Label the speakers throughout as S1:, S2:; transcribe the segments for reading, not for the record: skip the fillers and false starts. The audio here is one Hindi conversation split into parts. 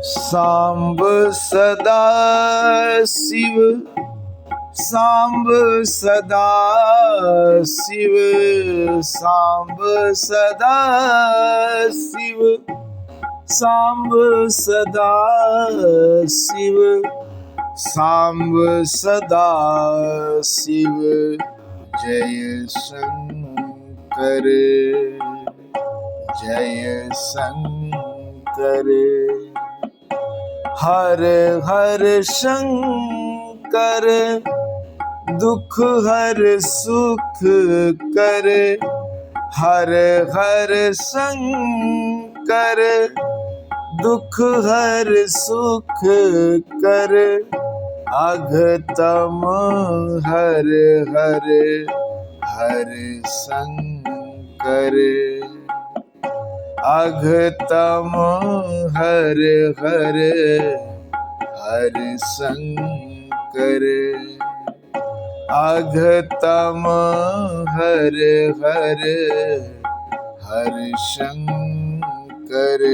S1: सांब सदा शिव, सांब सदा शिव, सांब सदा शिव, सांब सदा शिव, सांब सदा शिव। जय शंकर, जय शंकर। हर हर शंकर, दुख हर सुख कर। हर हर शंकर, दुख हर सुख कर। अघतम हर हर हर शंकर। अघतम हर हर हर शंकर। अघतम हर हर हर शंकर।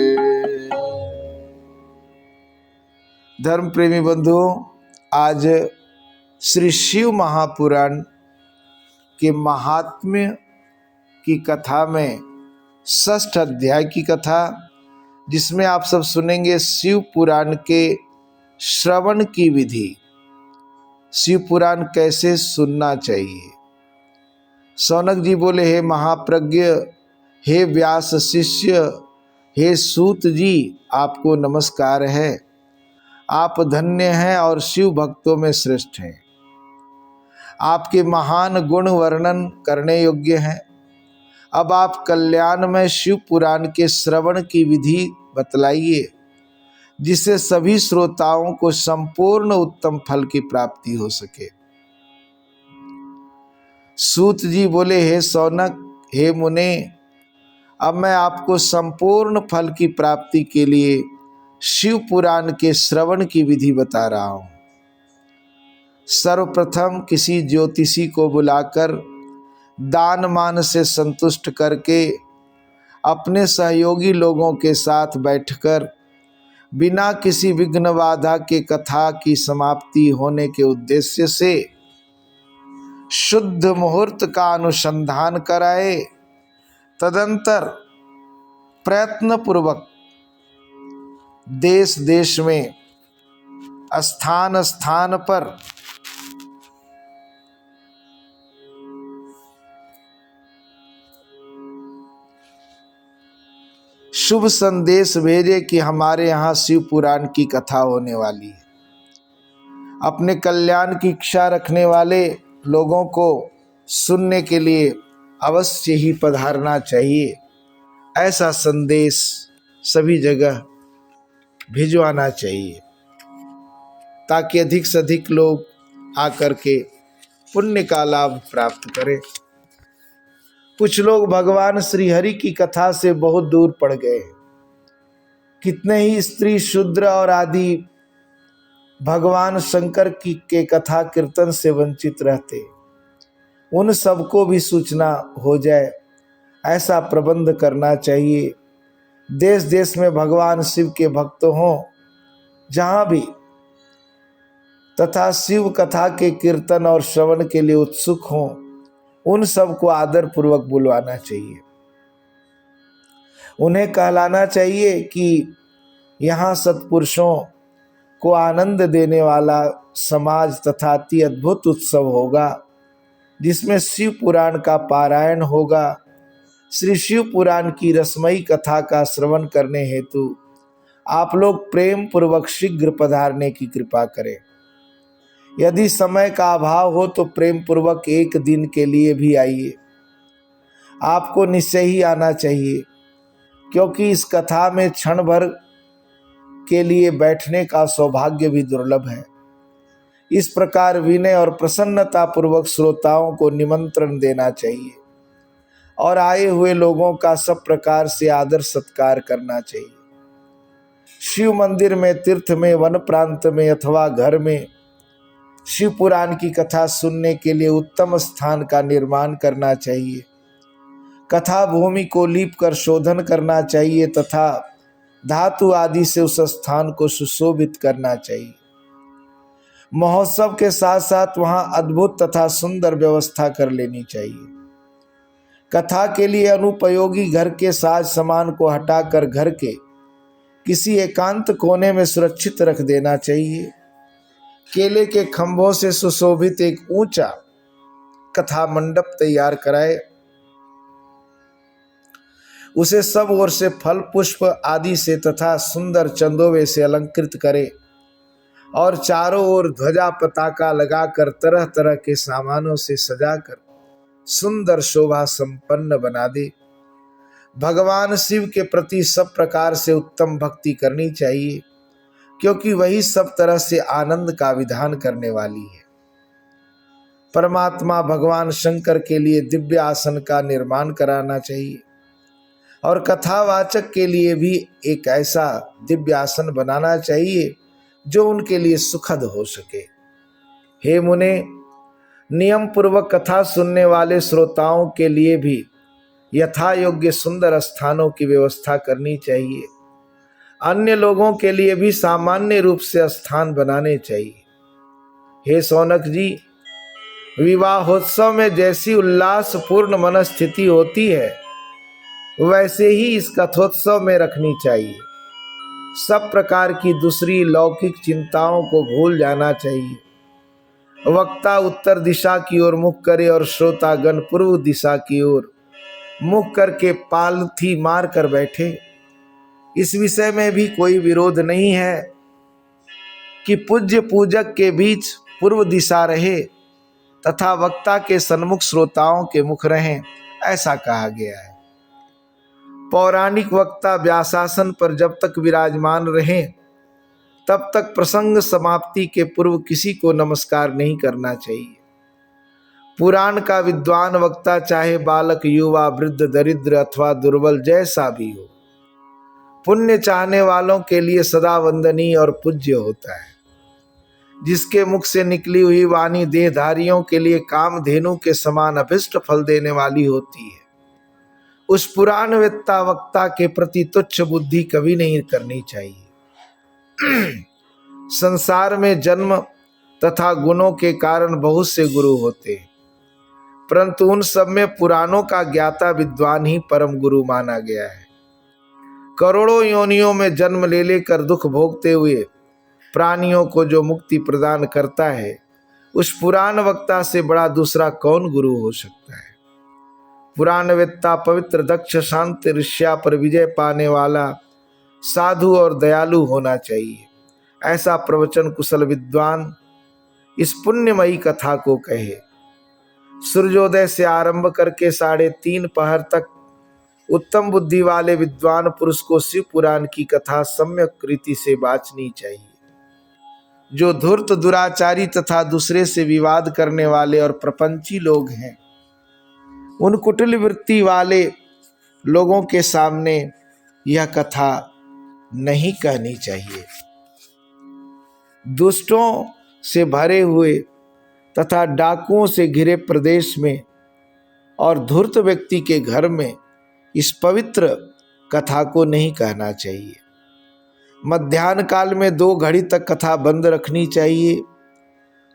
S1: धर्म प्रेमी बंधुओं, आज श्री शिव महापुराण के महात्म्य की कथा में षष्ठ अध्याय की कथा, जिसमें आप सब सुनेंगे शिव पुराण के श्रवण की विधि। शिव पुराण कैसे सुनना चाहिए। शौनक जी बोले, हे महाप्रज्ञ, हे व्यास शिष्य, हे सूत जी, आपको नमस्कार है। आप धन्य हैं और शिव भक्तों में श्रेष्ठ हैं। आपके महान गुण वर्णन करने योग्य हैं। अब आप कल्याण में शिव पुराण के श्रवण की विधि बतलाइए, जिससे सभी श्रोताओं को संपूर्ण उत्तम फल की प्राप्ति हो सके। सूत जी बोले, हे शौनक, हे मुने, अब मैं आपको संपूर्ण फल की प्राप्ति के लिए शिव पुराण के श्रवण की विधि बता रहा हूं। सर्वप्रथम किसी ज्योतिषी को बुलाकर दान मान से संतुष्ट करके अपने सहयोगी लोगों के साथ बैठकर बिना किसी विघ्न बाधा के कथा की समाप्ति होने के उद्देश्य से शुद्ध मुहूर्त का अनुसंधान कराए। तदंतर प्रयत्न पूर्वक देश देश में स्थान स्थान पर शुभ संदेश भेजे कि हमारे यहाँ शिव पुराण की कथा होने वाली है। अपने कल्याण की इच्छा रखने वाले लोगों को सुनने के लिए अवश्य ही पधारना चाहिए। ऐसा संदेश सभी जगह भिजवाना चाहिए, ताकि अधिक से अधिक लोग आकर के पुण्य का लाभ प्राप्त करें। कुछ लोग भगवान श्री हरि की कथा से बहुत दूर पड़ गए। कितने ही स्त्री शूद्र और आदि भगवान शंकर की के कथा कीर्तन से वंचित रहते। उन सबको भी सूचना हो जाए, ऐसा प्रबंध करना चाहिए। देश देश में भगवान शिव के भक्त हों जहाँ भी, तथा शिव कथा के कीर्तन और श्रवण के लिए उत्सुक हों, उन सबको आदर पूर्वक बुलवाना चाहिए। उन्हें कहलाना चाहिए कि यहाँ सत्पुरुषों को आनंद देने वाला समाज तथा अति अद्भुत उत्सव होगा, जिसमें शिव पुराण का पारायण होगा। श्री शिव पुराण की रसमयी कथा का श्रवण करने हेतु आप लोग प्रेम पूर्वक शीघ्र पधारने की कृपा करें। यदि समय का अभाव हो तो प्रेम पूर्वक एक दिन के लिए भी आइए। आपको निश्चय ही आना चाहिए, क्योंकि इस कथा में क्षण भर के लिए बैठने का सौभाग्य भी दुर्लभ है। इस प्रकार विनय और प्रसन्नता पूर्वक श्रोताओं को निमंत्रण देना चाहिए और आए हुए लोगों का सब प्रकार से आदर सत्कार करना चाहिए। शिव मंदिर में, तीर्थ में, वन प्रांत में अथवा घर में शिव पुराण की कथा सुनने के लिए उत्तम स्थान का निर्माण करना चाहिए। कथा भूमि को लीप कर शोधन करना चाहिए तथा धातु आदि से उस स्थान को सुशोभित करना चाहिए। महोत्सव के साथ साथ वहां अद्भुत तथा सुंदर व्यवस्था कर लेनी चाहिए। कथा के लिए अनुपयोगी घर के साज सामान को हटाकर घर के किसी एकांत कोने में सुरक्षित रख देना चाहिए। केले के खंभों से सुशोभित एक ऊंचा कथा मंडप तैयार कराए, उसे सब ओर से फल पुष्प आदि से तथा सुंदर चंदोवे से अलंकृत करे और चारों ओर ध्वजा पताका लगाकर तरह तरह के सामानों से सजाकर सुंदर शोभा संपन्न बना दे। भगवान शिव के प्रति सब प्रकार से उत्तम भक्ति करनी चाहिए, क्योंकि वही सब तरह से आनंद का विधान करने वाली है। परमात्मा भगवान शंकर के लिए दिव्य आसन का निर्माण कराना चाहिए और कथावाचक के लिए भी एक ऐसा दिव्य आसन बनाना चाहिए जो उनके लिए सुखद हो सके। हे मुने, नियम पूर्वक कथा सुनने वाले श्रोताओं के लिए भी यथा योग्य सुंदर स्थानों की व्यवस्था करनी चाहिए। अन्य लोगों के लिए भी सामान्य रूप से स्थान बनाने चाहिए। हे सौनक जी, विवाहोत्सव में जैसी उल्लासपूर्ण मनस्थिति होती है वैसे ही इस कथोत्सव में रखनी चाहिए। सब प्रकार की दूसरी लौकिक चिंताओं को भूल जाना चाहिए। वक्ता उत्तर दिशा की ओर मुख करे और श्रोतागण पूर्व दिशा की ओर मुख करके पालथी मार कर बैठे। इस विषय में भी कोई विरोध नहीं है कि पूज्य पूजक के बीच पूर्व दिशा रहे तथा वक्ता के सन्मुख श्रोताओं के मुख रहें, ऐसा कहा गया है। पौराणिक वक्ता व्यासासन पर जब तक विराजमान रहें तब तक प्रसंग समाप्ति के पूर्व किसी को नमस्कार नहीं करना चाहिए। पुराण का विद्वान वक्ता चाहे बालक, युवा, वृद्ध, दरिद्र अथवा दुर्बल जैसा भी हो, पुण्य चाहने वालों के लिए सदा वंदनीय और पूज्य होता है। जिसके मुख से निकली हुई वाणी देहधारियों के लिए कामधेनु के समान अभिष्ट फल देने वाली होती है, उस पुराणवेत्ता वक्ता के प्रति तुच्छ बुद्धि कभी नहीं करनी चाहिए। संसार में जन्म तथा गुणों के कारण बहुत से गुरु होते हैं, परंतु उन सब में पुराणों का ज्ञाता विद्वान ही परम गुरु माना गया है। करोड़ों योनियों में जन्म ले लेकर दुख भोगते हुए प्राणियों को जो मुक्ति प्रदान करता है, उस पुराण वक्ता से बड़ा दूसरा कौन गुरु हो सकता है। पुराणवेत्ता पवित्र, दक्ष, शांत, ऋष्या पर विजय पाने वाला, साधु और दयालु होना चाहिए। ऐसा प्रवचन कुशल विद्वान इस पुण्यमयी कथा को कहे। सूर्योदय से आरंभ करके 3:30 पहर तक उत्तम बुद्धि वाले विद्वान पुरुष को शिव पुराण की कथा सम्यक रीति से बाँचनी चाहिए। जो धूर्त, दुराचारी तथा दूसरे से विवाद करने वाले और प्रपंची लोग हैं, उन कुटिल वृत्ति वाले लोगों के सामने यह कथा नहीं कहनी चाहिए। दुष्टों से भरे हुए तथा डाकुओं से घिरे प्रदेश में और धूर्त व्यक्ति के घर में इस पवित्र कथा को नहीं कहना चाहिए। मध्याह्न काल में 2 घड़ी तक कथा बंद रखनी चाहिए,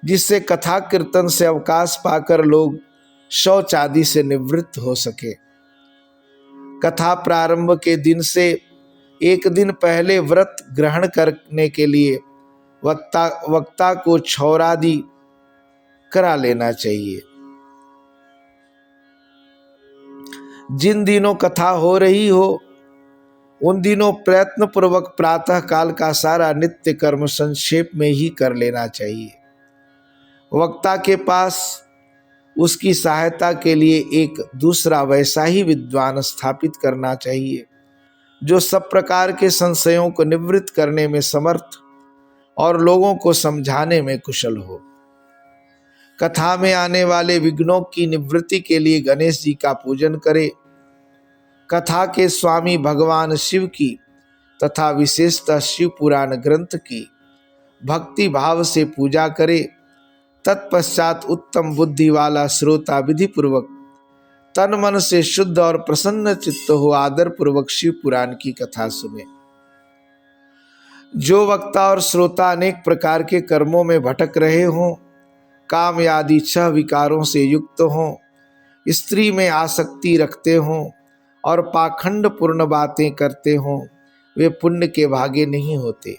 S1: जिससे कथा कीर्तन से अवकाश पाकर लोग शौच आदि से निवृत्त हो सके। कथा प्रारंभ के दिन से 1 दिन पहले व्रत ग्रहण करने के लिए वक्ता को क्षौरादि करा लेना चाहिए। जिन दिनों कथा हो रही हो उन दिनों प्रयत्न पूर्वक प्रातः काल का सारा नित्य कर्म संक्षेप में ही कर लेना चाहिए। वक्ता के पास उसकी सहायता के लिए एक दूसरा वैसा ही विद्वान स्थापित करना चाहिए, जो सब प्रकार के संशयों को निवृत्त करने में समर्थ और लोगों को समझाने में कुशल हो। कथा में आने वाले विघ्नों की निवृत्ति के लिए गणेश जी का पूजन करे। कथा के स्वामी भगवान शिव की तथा विशेषतः शिव पुराण ग्रंथ की भक्ति भाव से पूजा करे। तत्पश्चात उत्तम बुद्धि वाला श्रोता विधि पूर्वक तन मन से शुद्ध और प्रसन्न चित्त हो आदर पूर्वक शिव पुराण की कथा सुने। जो वक्ता और श्रोता अनेक प्रकार के कर्मों में भटक रहे हों, काम आदि 6 विकारों से युक्त हों, स्त्री में आसक्ति रखते हों और पाखंड पूर्ण बातें करते हों, वे पुण्य के भागी नहीं होते।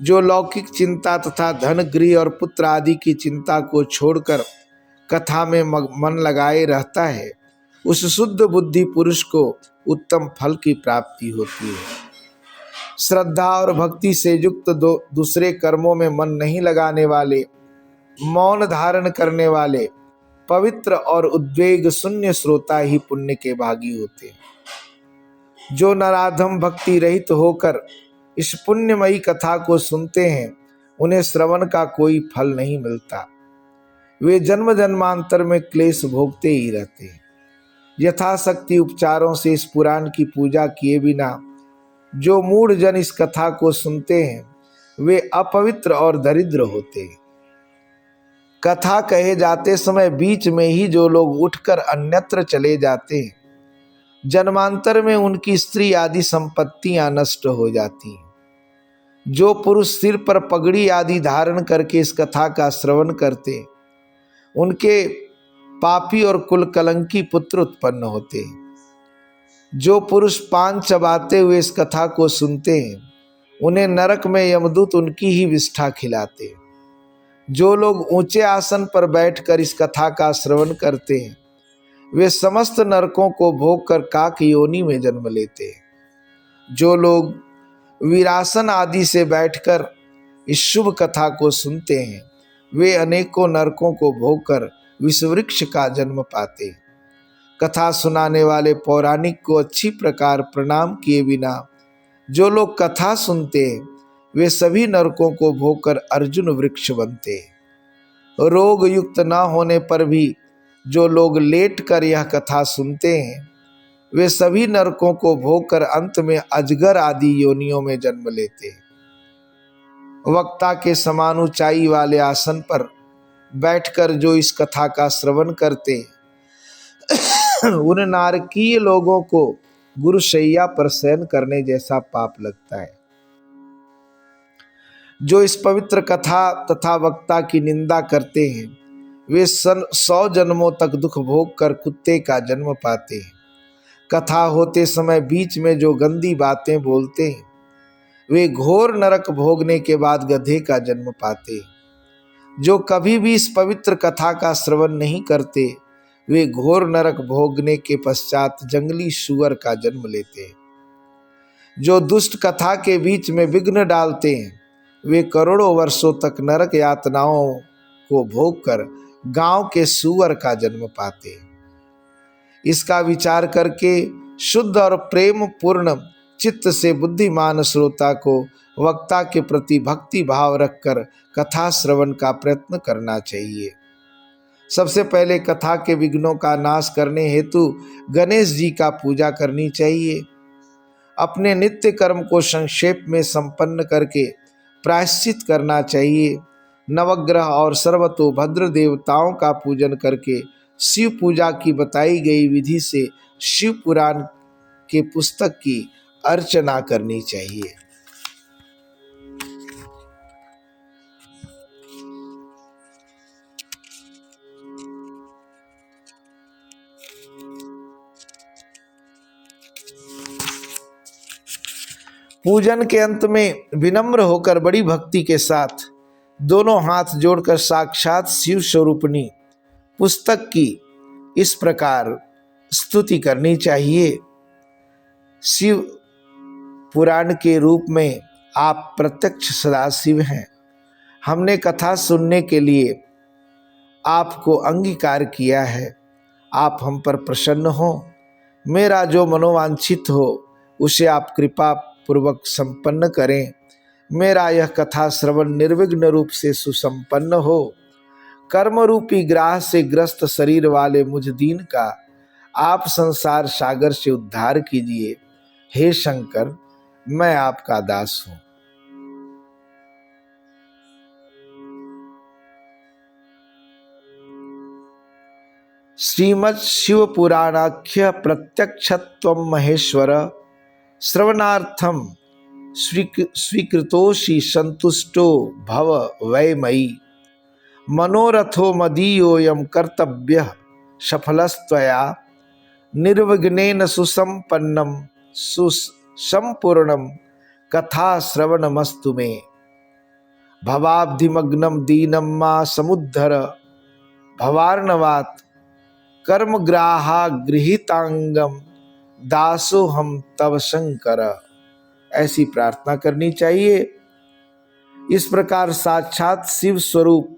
S1: जो लौकिक चिंता तथा धन, गृह और पुत्र आदि की चिंता को छोड़कर कथा में मन लगाए रहता है, उस शुद्ध बुद्धि पुरुष को उत्तम फल की प्राप्ति होती है। श्रद्धा और भक्ति से युक्त दूसरे कर्मों में मन नहीं लगाने वाले, मौन धारण करने वाले, पवित्र और उद्वेग शून्य श्रोता ही पुण्य के भागी होते हैं। जो नराधम भक्ति रहित होकर इस पुण्यमयी कथा को सुनते हैं, उन्हें श्रवण का कोई फल नहीं मिलता। वे जन्म जन्मांतर में क्लेश भोगते ही रहते हैं। यथाशक्ति उपचारों से इस पुराण की पूजा किए बिना जो मूढ़ जन इस कथा को सुनते हैं, वे अपवित्र और दरिद्र होते हैं। कथा कहे जाते समय बीच में ही जो लोग उठकर अन्यत्र चले जाते हैं, जन्मांतर में उनकी स्त्री आदि संपत्तियां नष्ट हो जाती हैं। जो पुरुष सिर पर पगड़ी आदि धारण करके इस कथा का श्रवण करते, उनके पापी और कुल कलंकी पुत्र उत्पन्न होते हैं। जो पुरुष पान चबाते हुए इस कथा को सुनते हैं, उन्हें नरक में यमदूत उनकी ही विष्ठा खिलाते हैं। जो लोग ऊंचे आसन पर बैठकर इस कथा का श्रवण करते हैं, वे समस्त नरकों को भोग कर काक योनि में जन्म लेते हैं। जो लोग वीरासन आदि से बैठकर इस शुभ कथा को सुनते हैं, वे अनेकों नरकों को भोग कर विषवृक्ष का जन्म पाते हैं। कथा सुनाने वाले पौराणिक को अच्छी प्रकार प्रणाम किए बिना जो लोग कथा सुनते हैं, वे सभी नरकों को भोग कर अर्जुन वृक्ष बनते हैं। रोग युक्त न होने पर भी जो लोग लेट कर यह कथा सुनते हैं, वे सभी नरकों को भोग कर अंत में अजगर आदि योनियों में जन्म लेते हैं। वक्ता के समान ऊंचाई वाले आसन पर बैठकर जो इस कथा का श्रवण करते हैं, उन नारकीय लोगों को गुरुशैया पर शयन करने जैसा पाप लगता है। जो इस पवित्र कथा तथा वक्ता की निंदा करते हैं, वे 100 जन्मों तक दुख भोग कर कुत्ते का जन्म पाते हैं। कथा होते समय बीच में जो गंदी बातें बोलते हैं, वे घोर नरक भोगने के बाद गधे का जन्म पाते हैं। जो कभी भी इस पवित्र कथा का श्रवण नहीं करते, वे घोर नरक भोगने के पश्चात जंगली सूअर का जन्म लेते हैं। जो दुष्ट कथा के बीच में विघ्न डालते हैं, वे करोड़ों वर्षों तक नरक यातनाओं को भोग कर गांव के सूअर का जन्म पाते हैं। इसका विचार करके शुद्ध और प्रेम पूर्ण चित्त से बुद्धिमान श्रोता को वक्ता के प्रति भक्ति भाव रखकर कथा श्रवण का प्रयत्न करना चाहिए। सबसे पहले कथा के विघ्नों का नाश करने हेतु गणेश जी का पूजा करनी चाहिए। अपने नित्य कर्म को संक्षेप में संपन्न करके प्रायश्चित करना चाहिए। नवग्रह और सर्वतोभद्र देवताओं का पूजन करके शिव पूजा की बताई गई विधि से शिव पुराण के पुस्तक की अर्चना करनी चाहिए। पूजन के अंत में विनम्र होकर बड़ी भक्ति के साथ दोनों हाथ जोड़कर साक्षात शिव स्वरूपनी पुस्तक की इस प्रकार स्तुति करनी चाहिए। शिव पुराण के रूप में आप प्रत्यक्ष सदाशिव हैं। हमने कथा सुनने के लिए आपको अंगीकार किया है। आप हम पर प्रसन्न हो। मेरा जो मनोवांछित हो उसे आप कृपा पूर्वक संपन्न करें। मेरा यह कथा श्रवण निर्विघ्न रूप से सुसंपन्न हो। कर्म रूपी ग्राह से ग्रस्त शरीर वाले मुझ दीन का आप संसार सागर से उद्धार कीजिए। हे शंकर, मैं आपका दास हूं। श्रीमद् शिव पुराणाख्य प्रत्यक्षत्वम महेश्वर श्रवणार्थम स्वीकृतोषि संतुष्टो भव वै मयि, मनोरथो मदीयोऽयं कर्तव्यः सफलस्त्वया, निर्विघ्नेन सुसंपन्नं सुसंपूर्णं कथा श्रवणमस्तु मे। भवाब्धिमग्नं दीनं मा समुद्धर भवार्णवात्, कर्मग्राहा गृहीतांगम दासो हम तव शंकर। ऐसी प्रार्थना करनी चाहिए। इस प्रकार साक्षात शिव स्वरूप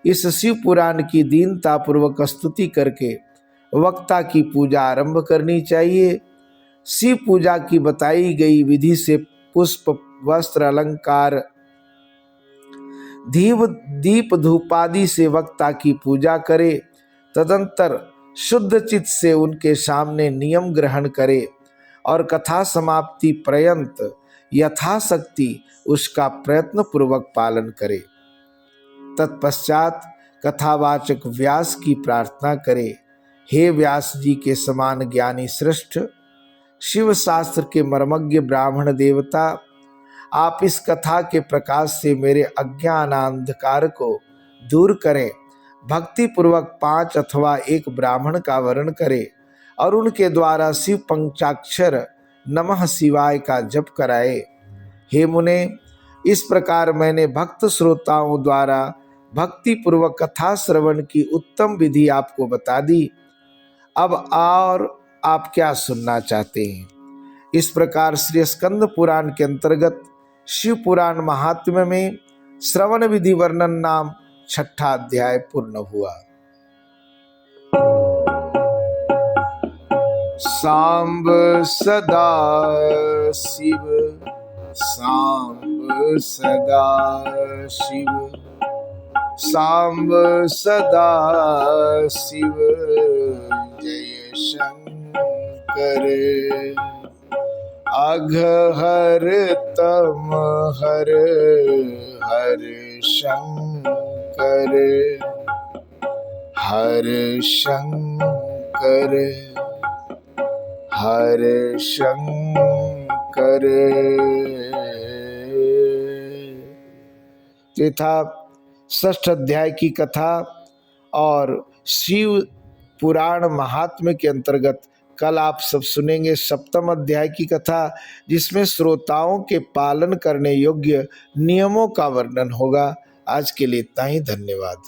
S1: इस शिव पुराण की दीनता पूर्वक स्तुति करके वक्ता की पूजा आरंभ करनी चाहिए। शिव पूजा की बताई गई विधि से पुष्प वस्त्र अलंकार दीप धूपादि से वक्ता की पूजा करे, तदंतर शुद्ध चित्त से उनके सामने नियम ग्रहण करे और कथा समाप्ति पर्यंत यथाशक्ति उसका प्रयत्न पूर्वक पालन करे। तत्पश्चात कथावाचक व्यास की प्रार्थना करे, हे व्यास जी के समान ज्ञानी श्रेष्ठ शिव शास्त्र के मर्मज्ञ ब्राह्मण देवता, आप इस कथा के प्रकाश से मेरे अज्ञान अंधकार को दूर करें। भक्ति पूर्वक 5 अथवा 1 ब्राह्मण का वर्ण करें और उनके द्वारा शिव पंचाक्षर नमः शिवाय का जप कराए। हे मुने, इस प्रकार मैंने भक्त श्रोताओं द्वारा भक्ति पूर्वक कथा श्रवण की उत्तम विधि आपको बता दी। अब और आप क्या सुनना चाहते हैं? इस प्रकार श्री स्कंद पुराण के अंतर्गत शिव पुराण महात्म्य में श्रवण विधि वर्णन नाम 6ठा अध्याय पूर्ण हुआ। सांब सदा शिव, सांब सदा शिव, सांब सदा शिव, जय शंकर। अघहर तम हर, हर शंकर, हर शंकर, हर शंकर। ये था 6ठ अध्याय की कथा और शिव पुराण महात्म्य के अंतर्गत कल आप सब सुनेंगे 7म अध्याय की कथा, जिसमें श्रोताओं के पालन करने योग्य नियमों का वर्णन होगा। आज के लिए इतना ही, धन्यवाद।